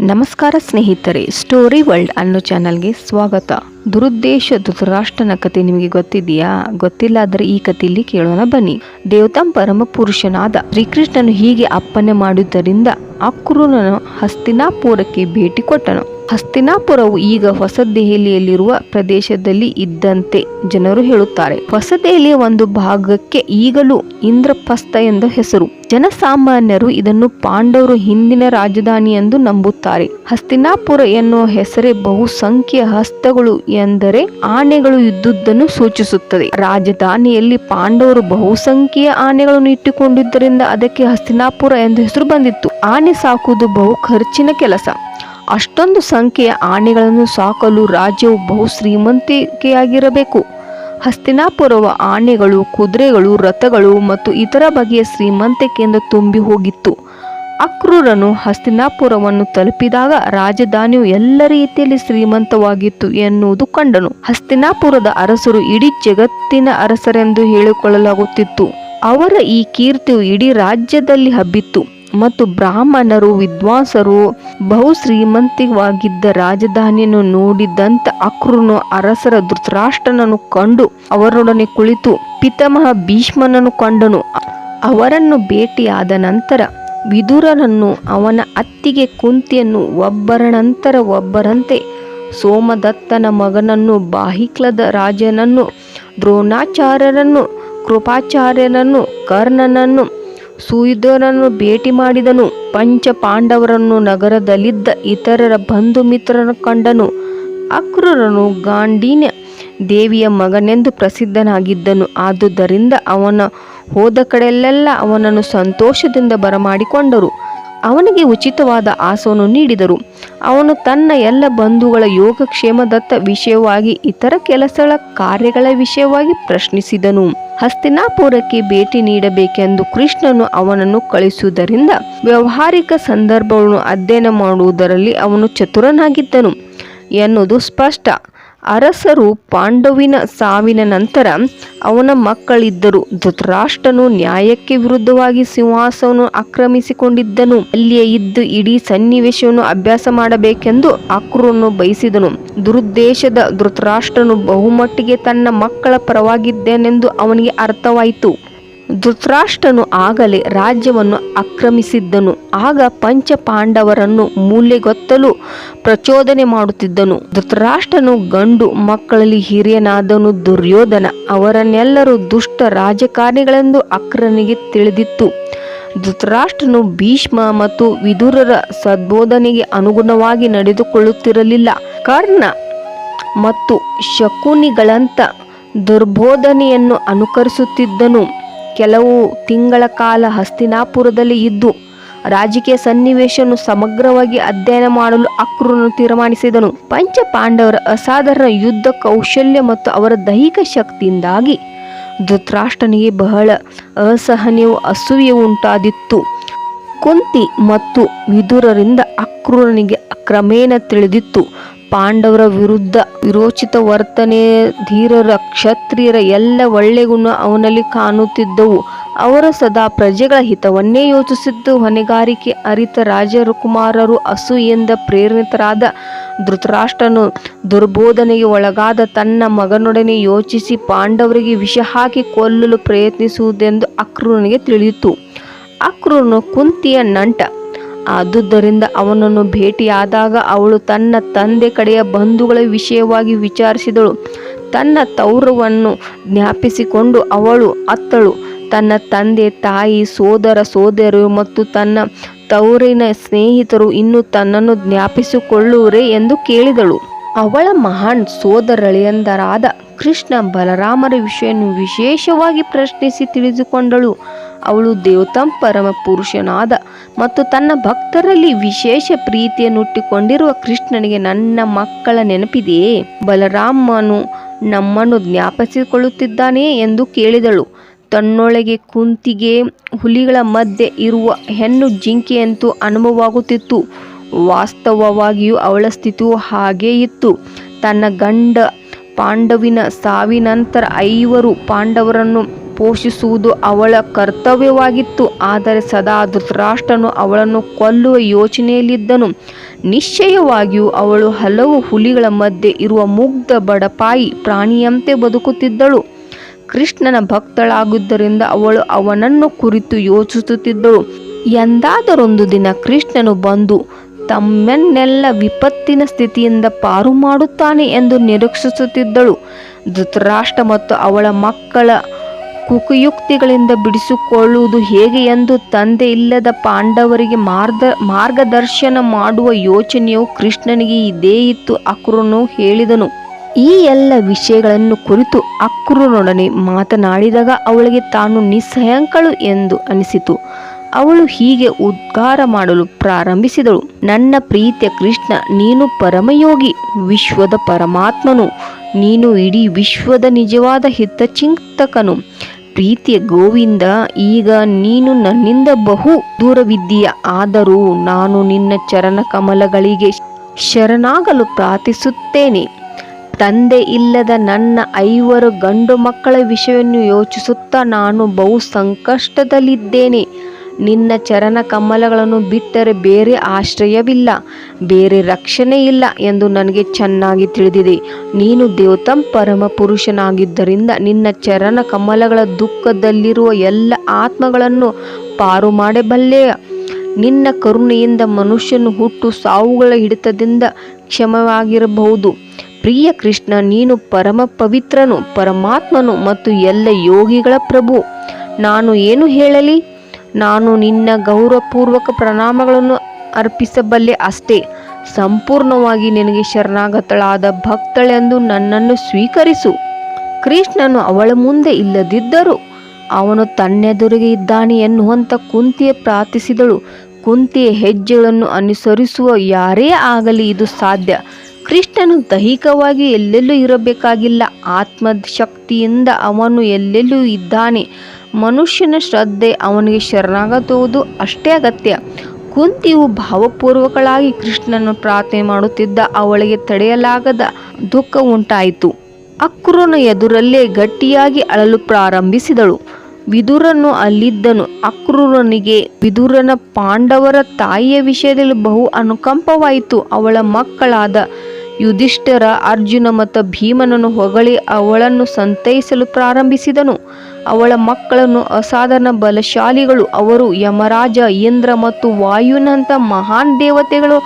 ನಮಸ್ಕಾರ ಸ್ನೇಹಿತರೆ, story world ಅನ್ನೋ ಚಾನಲ್ಗೆ ಸ್ವಾಗತ. ದುರುದ್ದೇಶ ಧೃತರಾಷ್ಟ್ರನ ಕತೆ ನಿಮಗೆ ಗೊತ್ತಿದೆಯಾ? ಗೊತ್ತಿಲ್ಲ ಆದರೆ ಈ ಕಥೆಯಲ್ಲಿ ಕೇಳೋಣ ಬನ್ನಿ. ದೇವತಾ ಪರಮ ಪುರುಷನಾದ ಶ್ರೀಕೃಷ್ಣನು ಹೀಗೆ ಅಪ್ಪಣೆ ಮಾಡಿದ್ದರಿಂದ ಅಕ್ರೂರನು ಹಸ್ತಿನಾಪುರಕ್ಕೆ ಭೇಟಿ ಕೊಟ್ಟನು. ಹಸ್ತಿನಾಪುರವು ಈಗ ಹೊಸ ದೆಹಲಿಯಲ್ಲಿರುವ ಪ್ರದೇಶದಲ್ಲಿ ಇದ್ದಂತೆ ಜನರು ಹೇಳುತ್ತಾರೆ. ಹೊಸ ದೆಹಲಿಯ ಒಂದು ಭಾಗಕ್ಕೆ ಈಗಲೂ ಇಂದ್ರಪ್ರಸ್ಥ ಎಂದು ಹೆಸರು. ಜನಸಾಮಾನ್ಯರು ಇದನ್ನು ಪಾಂಡವರು ಹಿಂದಿನ ರಾಜಧಾನಿ ಎಂದು ನಂಬುತ್ತಾರೆ. ಹಸ್ತಿನಾಪುರ ಎನ್ನುವ ಹೆಸರೇ ಬಹುಸಂಖ್ಯೆಯ ಹಸ್ತಗಳು ಎಂದರೆ ಆನೆಗಳು ಇದ್ದುದನ್ನು ಸೂಚಿಸುತ್ತದೆ. ರಾಜಧಾನಿಯಲ್ಲಿ ಪಾಂಡವರು ಬಹುಸಂಖ್ಯೆಯ ಆನೆಗಳನ್ನು ಇಟ್ಟುಕೊಂಡಿದ್ದರಿಂದ ಅದಕ್ಕೆ ಹಸ್ತಿನಾಪುರ ಎಂದು ಹೆಸರು ಬಂದಿತ್ತು. ಆನೆ ಸಾಕುವುದು ಬಹು ಖರ್ಚಿನ ಕೆಲಸ. ಅಷ್ಟೊಂದು ಸಂಖ್ಯೆಯ ಆನೆಗಳನ್ನು ಸಾಕಲು ರಾಜ್ಯವು ಬಹು ಶ್ರೀಮಂತಿಕೆಯಾಗಿರಬೇಕು. ಹಸ್ತಿನಾಪುರವ ಆನೆಗಳು, ಕುದುರೆಗಳು, ರಥಗಳು ಮತ್ತು ಇತರ ಬಗೆಯ ಶ್ರೀಮಂತಿಕೆಯಿಂದ ತುಂಬಿ ಹೋಗಿತ್ತು. ಅಕ್ರೂರನು ಹಸ್ತಿನಾಪುರವನ್ನು ತಲುಪಿದಾಗ ರಾಜಧಾನಿಯು ಎಲ್ಲ ರೀತಿಯಲ್ಲಿ ಶ್ರೀಮಂತವಾಗಿತ್ತು ಎನ್ನುವುದು ಕಂಡನು. ಹಸ್ತಿನಾಪುರದ ಅರಸರು ಇಡೀ ಜಗತ್ತಿನ ಅರಸರೆಂದು ಹೇಳಿಕೊಳ್ಳಲಾಗುತ್ತಿತ್ತು. ಅವರ ಈ ಕೀರ್ತಿಯು ಇಡೀ ರಾಜ್ಯದಲ್ಲಿ ಹಬ್ಬಿತ್ತು ಮತ್ತು ಬ್ರಾಹ್ಮಣರು, ವಿದ್ವಾಂಸರು ಬಹು ಶ್ರೀಮಂತವಾಗಿದ್ದ ರಾಜಧಾನಿಯನ್ನು ನೋಡಿದಂತ ಅಕ್ರೂರನು ಅರಸರ ಧೃತರಾಷ್ಟ್ರನನ್ನು ಕಂಡು ಅವರೊಡನೆ ಕುಳಿತು ಪಿತಾಮಹ ಭೀಷ್ಮನನ್ನು ಕಂಡನು. ಅವರನ್ನು ಭೇಟಿಯಾದ ನಂತರ ವಿದುರನನ್ನು, ಅವನ ಅತ್ತಿಗೆ ಕುಂತಿಯನ್ನು, ಒಬ್ಬರ ನಂತರ ಒಬ್ಬರಂತೆ ಸೋಮದತ್ತನ ಮಗನನ್ನು, ಬಾಹಿಕ್ಲದ ರಾಜನನ್ನು, ದ್ರೋಣಾಚಾರ್ಯರನ್ನು, ಕೃಪಾಚಾರ್ಯರನ್ನು, ಕರ್ಣನನ್ನು, ಸುಯೋಧನನ್ನು ಭೇಟಿ ಮಾಡಿದನು. ಪಂಚ ಪಾಂಡವರನ್ನು, ನಗರದಲ್ಲಿದ್ದ ಇತರರ ಬಂಧು ಮಿತ್ರರನ್ನು ಕಂಡನು. ಅಕ್ರೂರನು ಗಾಂಡಿನ್ಯ ದೇವಿಯ ಮಗನೆಂದು ಪ್ರಸಿದ್ಧನಾಗಿದ್ದನು. ಆದುದರಿಂದ ಅವನ ಹೋದ ಕಡೆಯಲ್ಲೆಲ್ಲ ಅವನನ್ನು ಸಂತೋಷದಿಂದ ಬರಮಾಡಿಕೊಂಡರು. ಅವನಿಗೆ ಉಚಿತವಾದ ಆಸನವನ್ನು ನೀಡಿದರು. ಅವನು ತನ್ನ ಎಲ್ಲ ಬಂಧುಗಳ ಯೋಗಕ್ಷೇಮದತ್ತ ವಿಷಯವಾಗಿ, ಇತರ ಕೆಲಸಗಳ ಕಾರ್ಯಗಳ ವಿಷಯವಾಗಿ ಪ್ರಶ್ನಿಸಿದನು. ಹಸ್ತಿನಾಪುರಕ್ಕೆ ಭೇಟಿ ನೀಡಬೇಕೆಂದು ಕೃಷ್ಣನು ಅವನನ್ನು ಕಳಿಸುವುದರಿಂದ ವ್ಯಾವಹಾರಿಕ ಸಂದರ್ಭಗಳನ್ನು ಅಧ್ಯಯನ ಮಾಡುವುದರಲ್ಲಿ ಅವನು ಚತುರನಾಗಿದ್ದನು ಎನ್ನುವುದು ಸ್ಪಷ್ಟ. ಅರಸರು ಪಾಂಡವಿನ ಸಾವಿನ ನಂತರ ಅವನ ಮಕ್ಕಳಿದ್ದರು. ಧೃತರಾಷ್ಟ್ರನು ನ್ಯಾಯಕ್ಕೆ ವಿರುದ್ಧವಾಗಿ ಸಿಂಹಾಸನವನ್ನು ಆಕ್ರಮಿಸಿಕೊಂಡಿದ್ದನು. ಅಲ್ಲಿಯೇ ಇದ್ದು ಇಡೀ ಸನ್ನಿವೇಶವನ್ನು ಅಭ್ಯಾಸ ಮಾಡಬೇಕೆಂದು ಅಕ್ರೂರನು ಬಯಸಿದನು. ದುರುದ್ದೇಶದ ಧೃತರಾಷ್ಟ್ರನು ಬಹುಮಟ್ಟಿಗೆ ತನ್ನ ಮಕ್ಕಳ ಪರವಾಗಿದ್ದೇನೆಂದು ಅವನಿಗೆ ಅರ್ಥವಾಯಿತು. ಧೃತರಾಷ್ಟ್ರನು ಆಗಲೇ ರಾಜ್ಯವನ್ನು ಆಕ್ರಮಿಸಿದ್ದನು. ಆಗ ಪಂಚ ಪಾಂಡವರನ್ನು ಮೂಲೆಗೊತ್ತಲು ಪ್ರಚೋದನೆ ಮಾಡುತ್ತಿದ್ದನು. ಧೃತರಾಷ್ಟ್ರನು ಗಂಡು ಮಕ್ಕಳಲ್ಲಿ ಹಿರಿಯನಾದನು ದುರ್ಯೋಧನ. ಅವರನ್ನೆಲ್ಲರೂ ದುಷ್ಟ ರಾಜಕಾರಣಿಗಳೆಂದು ಅಕ್ರೂರನಿಗೆ ತಿಳಿದಿತ್ತು. ಧೃತರಾಷ್ಟ್ರನು ಭೀಷ್ಮ ಮತ್ತು ವಿದುರರ ಸದ್ಬೋಧನೆಗೆ ಅನುಗುಣವಾಗಿ ನಡೆದುಕೊಳ್ಳುತ್ತಿರಲಿಲ್ಲ. ಕರ್ಣ ಮತ್ತು ಶಕುನಿಗಳಂತ ದುರ್ಬೋಧನೆಯನ್ನು ಅನುಕರಿಸುತ್ತಿದ್ದನು. ಕೆಲವು ತಿಂಗಳ ಕಾಲ ಹಸ್ತಿನಾಪುರದಲ್ಲಿ ಇದ್ದು ರಾಜಕೀಯ ಸನ್ನಿವೇಶವನ್ನು ಸಮಗ್ರವಾಗಿ ಅಧ್ಯಯನ ಮಾಡಲು ಅಕ್ರೂರನು ತೀರ್ಮಾನಿಸಿದನು. ಪಂಚ ಪಾಂಡವರ ಅಸಾಧಾರಣ ಯುದ್ಧ ಕೌಶಲ್ಯ ಮತ್ತು ಅವರ ದೈಹಿಕ ಶಕ್ತಿಯಿಂದಾಗಿ ಧೃತರಾಷ್ಟ್ರನಿಗೆ ಬಹಳ ಅಸಹನೀಯ ಅಸೂಯೆ ಉಂಟಾದಿತ್ತು. ಕುಂತಿ ಮತ್ತು ವಿದುರರಿಂದ ಅಕ್ರೂರನಿಗೆ ಕ್ರಮೇಣ ತಿಳಿದಿತ್ತು. ಪಾಂಡವರ ವಿರುದ್ಧ ವಿರೋಚಿತ ವರ್ತನೆ, ಧೀರರ, ಕ್ಷತ್ರಿಯರ ಎಲ್ಲ ಒಳ್ಳೆಯ ಗುಣ ಅವನಲ್ಲಿ ಕಾಣುತ್ತಿದ್ದವು. ಅವರು ಸದಾ ಪ್ರಜೆಗಳ ಹಿತವನ್ನೇ ಯೋಚಿಸಿದ್ದು. ಹೊಣೆಗಾರಿಕೆ ಅರಿತ ರಾಜಕುಮಾರರು ಅಸೂಯೆಯಿಂದ ಪ್ರೇರಿತರಾದ ಧೃತರಾಷ್ಟ್ರನು ದುರ್ಬೋಧನೆಗೆ ಒಳಗಾದ ತನ್ನ ಮಗನೊಡನೆ ಯೋಚಿಸಿ ಪಾಂಡವರಿಗೆ ವಿಷ ಹಾಕಿ ಕೊಲ್ಲಲು ಪ್ರಯತ್ನಿಸುವುದೆಂದು ಅಕ್ರೂರನಿಗೆ ತಿಳಿಯಿತು. ಅಕ್ರೂರನು ಕುಂತಿಯ ನಂಟ. ಆದುದರಿಂದ ಅವನನ್ನು ಭೇಟಿಯಾದಾಗ ಅವಳು ತನ್ನ ತಂದೆ ಕಡೆಯ ಬಂಧುಗಳ ವಿಷಯವಾಗಿ ವಿಚಾರಿಸಿದಳು. ತನ್ನ ತೌರವನ್ನು ಜ್ಞಾಪಿಸಿಕೊಂಡು ಅವಳು ಅತ್ತಳು. ತನ್ನ ತಂದೆ, ತಾಯಿ, ಸೋದರ ಸೋದರಿಯರು ಮತ್ತು ತನ್ನ ತೌರಿನ ಸ್ನೇಹಿತರು ಇನ್ನೂ ತನ್ನನ್ನು ಜ್ಞಾಪಿಸಿಕೊಳ್ಳುವರೇ ಎಂದು ಕೇಳಿದಳು. ಅವಳ ಮಹಾನ್ ಸೋದರಳಿಯಂದರಾದ ಕೃಷ್ಣ, ಬಲರಾಮರ ವಿಷಯವನ್ನು ವಿಶೇಷವಾಗಿ ಪ್ರಶ್ನಿಸಿ ತಿಳಿದುಕೊಂಡಳು. ಅವಳು ದೇವತಾ ಪರಮ ಪುರುಷನಾದ ಮತ್ತು ತನ್ನ ಭಕ್ತರಲ್ಲಿ ವಿಶೇಷ ಪ್ರೀತಿಯನ್ನುಟ್ಟಿಕೊಂಡಿರುವ ಕೃಷ್ಣನಿಗೆ, ನನ್ನ ಮಕ್ಕಳ ನೆನಪಿದೆಯೇ? ಬಲರಾಮನು ನಮ್ಮನ್ನು ಜ್ಞಾಪಿಸಿಕೊಳ್ಳುತ್ತಿದ್ದಾನೆಯೇ ಎಂದು ಕೇಳಿದಳು. ತನ್ನೊಳಗೆ ಕುಂತಿಗೆ ಹುಲಿಗಳ ಮಧ್ಯೆ ಇರುವ ಹೆಣ್ಣು ಜಿಂಕೆಯಂತೂ ಅನುಭವವಾಗುತ್ತಿತ್ತು. ವಾಸ್ತವವಾಗಿಯೂ ಅವಳ ಸ್ಥಿತಿಯು ಹಾಗೇ ಇತ್ತು. ತನ್ನ ಗಂಡ ಪಾಂಡವಿನ ಸಾವಿನಂತರ 5 ಪಾಂಡವರನ್ನು ಪೋಷಿಸುವುದು ಅವಳ ಕರ್ತವ್ಯವಾಗಿತ್ತು. ಆದರೆ ಸದಾ ಧೃತರಾಷ್ಟ್ರನು ಅವಳನ್ನು ಕೊಲ್ಲುವ ಯೋಚನೆಯಲ್ಲಿದ್ದನು. ನಿಶ್ಚಯವಾಗಿಯೂ ಅವಳು ಹಲವು ಹುಲಿಗಳ ಮಧ್ಯೆ ಇರುವ ಮುಗ್ಧ ಬಡಪಾಯಿ ಪ್ರಾಣಿಯಂತೆ ಬದುಕುತ್ತಿದ್ದಳು. ಕೃಷ್ಣನ ಭಕ್ತಳಾಗಿದ್ದರಿಂದ ಅವಳು ಅವನನ್ನು ಕುರಿತು ಯೋಚಿಸುತ್ತಿದ್ದಳು. ಎಂದಾದರೊಂದು ದಿನ ಕೃಷ್ಣನು ಬಂದು ತಮ್ಮನ್ನೆಲ್ಲ ವಿಪತ್ತಿನ ಸ್ಥಿತಿಯಿಂದ ಪಾರು ಮಾಡುತ್ತಾನೆ ಎಂದು ನಿರೀಕ್ಷಿಸುತ್ತಿದ್ದಳು. ಧೃತರಾಷ್ಟ್ರ ಮತ್ತು ಅವಳ ಮಕ್ಕಳ ಕುಯುಕ್ತಿಗಳಿಂದ ಬಿಡಿಸಿಕೊಳ್ಳುವುದು ಹೇಗೆ ಎಂದು ತಂದೆ ಇಲ್ಲದ ಪಾಂಡವರಿಗೆ ಮಾರ್ಗದರ್ಶನ ಮಾಡುವ ಯೋಚನೆಯು ಕೃಷ್ಣನಿಗೆ ಇದೇ ಇತ್ತು. ಅಕ್ರೂರನು ಹೇಳಿದನು. ಈ ಎಲ್ಲ ವಿಷಯಗಳನ್ನು ಕುರಿತು ಅಕ್ರೂರನೊಡನೆ ಮಾತನಾಡಿದಾಗ ಅವಳಿಗೆ ತಾನು ನಿಸ್ಸಹಾಯಕಳು ಎಂದು ಅನಿಸಿತು. ಅವಳು ಹೀಗೆ ಉದ್ಗಾರ ಮಾಡಲು ಪ್ರಾರಂಭಿಸಿದಳು. ನನ್ನ ಪ್ರೀತಿಯ ಕೃಷ್ಣ, ನೀನು ಪರಮಯೋಗಿ, ವಿಶ್ವದ ಪರಮಾತ್ಮನು. ನೀನು ಇಡೀ ವಿಶ್ವದ ನಿಜವಾದ ಹಿತಚಿಂತಕನು. ಪ್ರೀತಿಯ ಗೋವಿಂದ, ಈಗ ನೀನು ನನ್ನಿಂದ ಬಹು ದೂರವಿದ್ದೀಯ. ಆದರೂ ನಾನು ನಿನ್ನ ಚರಣ ಕಮಲಗಳಿಗೆ ಶರಣಾಗಲು ಪ್ರಾರ್ಥಿಸುತ್ತೇನೆ. ತಂದೆ ಇಲ್ಲದ ನನ್ನ 5 ಗಂಡು ಮಕ್ಕಳ ವಿಷಯವನ್ನು ಯೋಚಿಸುತ್ತಾ ನಾನು ಬಹು ಸಂಕಷ್ಟದಲ್ಲಿದ್ದೇನೆ. ನಿನ್ನ ಚರಣ ಕಮಲಗಳನ್ನು ಬಿಟ್ಟರೆ ಬೇರೆ ಆಶ್ರಯವಿಲ್ಲ, ಬೇರೆ ರಕ್ಷಣೆ ಇಲ್ಲ ಎಂದು ನನಗೆ ಚೆನ್ನಾಗಿ ತಿಳಿದಿದೆ. ನೀನು ದೇವತಾ ಪರಮ ಪುರುಷನಾಗಿದ್ದರಿಂದ ನಿನ್ನ ಚರಣ ಕಮಲಗಳ ದುಃಖದಲ್ಲಿರುವ ಎಲ್ಲ ಆತ್ಮಗಳನ್ನು ಪಾರು ಮಾಡಬಲ್ಲೆಯ. ನಿನ್ನ ಕರುಣೆಯಿಂದ ಮನುಷ್ಯನು ಹುಟ್ಟು ಸಾವುಗಳ ಹಿಡಿತದಿಂದ ಕ್ಷಮವಾಗಿರಬಹುದು. ಪ್ರಿಯ ಕೃಷ್ಣ, ನೀನು ಪರಮ ಪವಿತ್ರನು, ಪರಮಾತ್ಮನು ಮತ್ತು ಎಲ್ಲ ಯೋಗಿಗಳ ಪ್ರಭು. ನಾನು ಏನು ಹೇಳಲಿ? ನಾನು ನಿನ್ನ ಗೌರವಪೂರ್ವಕ ಪ್ರಣಾಮಗಳನ್ನು ಅರ್ಪಿಸಬಲ್ಲೆ ಅಷ್ಟೇ. ಸಂಪೂರ್ಣವಾಗಿ ನಿನಗೆ ಶರಣಾಗತಳಾದ ಭಕ್ತಳೆಂದು ನನ್ನನ್ನು ಸ್ವೀಕರಿಸು. ಕೃಷ್ಣನು ಅವಳ ಮುಂದೆ ಇಲ್ಲದಿದ್ದರೂ ಅವನು ತನ್ನೆದುರಿಗೆ ಇದ್ದಾನೆ ಎನ್ನುವಂತ ಕುಂತಿಯ ಪ್ರಾರ್ಥಿಸಿದಳು. ಕುಂತಿಯ ಹೆಜ್ಜೆಗಳನ್ನು ಅನುಸರಿಸುವ ಯಾರೇ ಆಗಲಿ ಇದು ಸಾಧ್ಯ. ಕೃಷ್ಣನು ದೈಹಿಕವಾಗಿ ಎಲ್ಲೆಲ್ಲೂ ಇರಬೇಕಾಗಿಲ್ಲ. ಆತ್ಮಶಕ್ತಿಯಿಂದ ಅವನು ಎಲ್ಲೆಲ್ಲೂ ಇದ್ದಾನೆ. ಮನುಷ್ಯನ ಶ್ರದ್ಧೆ ಅವನಿಗೆ ಶರಣಾಗುವುದು ಅಷ್ಟೇ ಅಗತ್ಯ. ಕುಂತಿಯು ಭಾವಪೂರ್ವಕಳಾಗಿ ಕೃಷ್ಣನನ್ನು ಪ್ರಾರ್ಥನೆ ಮಾಡುತ್ತಿದ್ದ. ಅವಳಿಗೆ ತಡೆಯಲಾಗದ ದುಃಖ ಉಂಟಾಯಿತು. ಅಕ್ರೂರನ ಎದುರಲ್ಲೇ ಗಟ್ಟಿಯಾಗಿ ಅಳಲು ಪ್ರಾರಂಭಿಸಿದಳು. ವಿದುರನು ಅಲ್ಲಿದ್ದನು. ಅಕ್ರೂರನಿಗೆ ವಿದುರನ ಪಾಂಡವರ ತಾಯಿಯ ವಿಷಯದಲ್ಲಿ ಬಹು ಅನುಕಂಪವಾಯಿತು. ಅವಳ ಮಕ್ಕಳಾದ ಯುಧಿಷ್ಠಿರ, ಅರ್ಜುನ ಮತ್ತು ಭೀಮನನ್ನು ಹೊಗಳಿ ಅವಳನ್ನು ಸಂತೈಸಲು ಪ್ರಾರಂಭಿಸಿದನು. ಅವಳ ಮಕ್ಕಳನ್ನು ಅಸಾಧಾರಣ ಬಲಶಾಲಿಗಳು. ಅವರು ಯಮರಾಜ, ಇಂದ್ರ ಮತ್ತು ವಾಯುವಿನಂಥ ಮಹಾನ್ ದೇವತೆಗಳು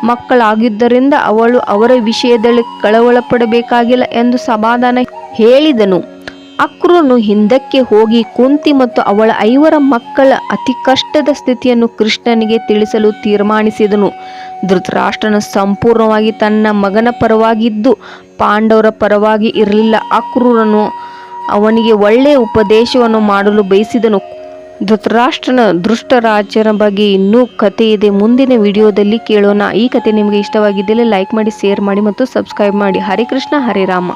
ಮಕ್ಕಳಾಗಿದ್ದರಿಂದ ಅವಳು ಅವರ ವಿಷಯದಲ್ಲಿ ಕಳವಳ ಪಡಬೇಕಾಗಿಲ್ಲ ಎಂದು ಸಮಾಧಾನ ಹೇಳಿದನು. ಅಕ್ರೂರನು ಹಿಂದಕ್ಕೆ ಹೋಗಿ ಕುಂತಿ ಮತ್ತು ಅವಳ 5 ಮಕ್ಕಳ ಅತಿ ಕಷ್ಟದ ಸ್ಥಿತಿಯನ್ನು ಕೃಷ್ಣನಿಗೆ ತಿಳಿಸಲು ತೀರ್ಮಾನಿಸಿದನು. ಧೃತರಾಷ್ಟ್ರನು ಸಂಪೂರ್ಣವಾಗಿ ತನ್ನ ಮಗನ ಪರವಾಗಿದ್ದು ಪಾಂಡವರ ಪರವಾಗಿ ಇರಲಿಲ್ಲ. ಅಕ್ರೂರನು ಅವನಿಗೆ ಒಳ್ಳೆಯ ಉಪದೇಶವನ್ನು ಮಾಡಲು ಬಯಸಿದನು. ಧೃತರಾಷ್ಟ್ರನ ದುಷ್ಟರಾಜನ ಬಗ್ಗೆ ಇನ್ನೂ ಕಥೆ ಇದೆ. ಮುಂದಿನ ವಿಡಿಯೋದಲ್ಲಿ ಕೇಳೋಣ. ಈ ಕಥೆ ನಿಮಗೆ ಇಷ್ಟವಾಗಿದ್ದಲ್ಲಿ ಲೈಕ್ ಮಾಡಿ, ಶೇರ್ ಮಾಡಿ ಮತ್ತು ಸಬ್ಸ್ಕ್ರೈಬ್ ಮಾಡಿ. ಹರೇ ಕೃಷ್ಣ, ಹರೇ ರಾಮ.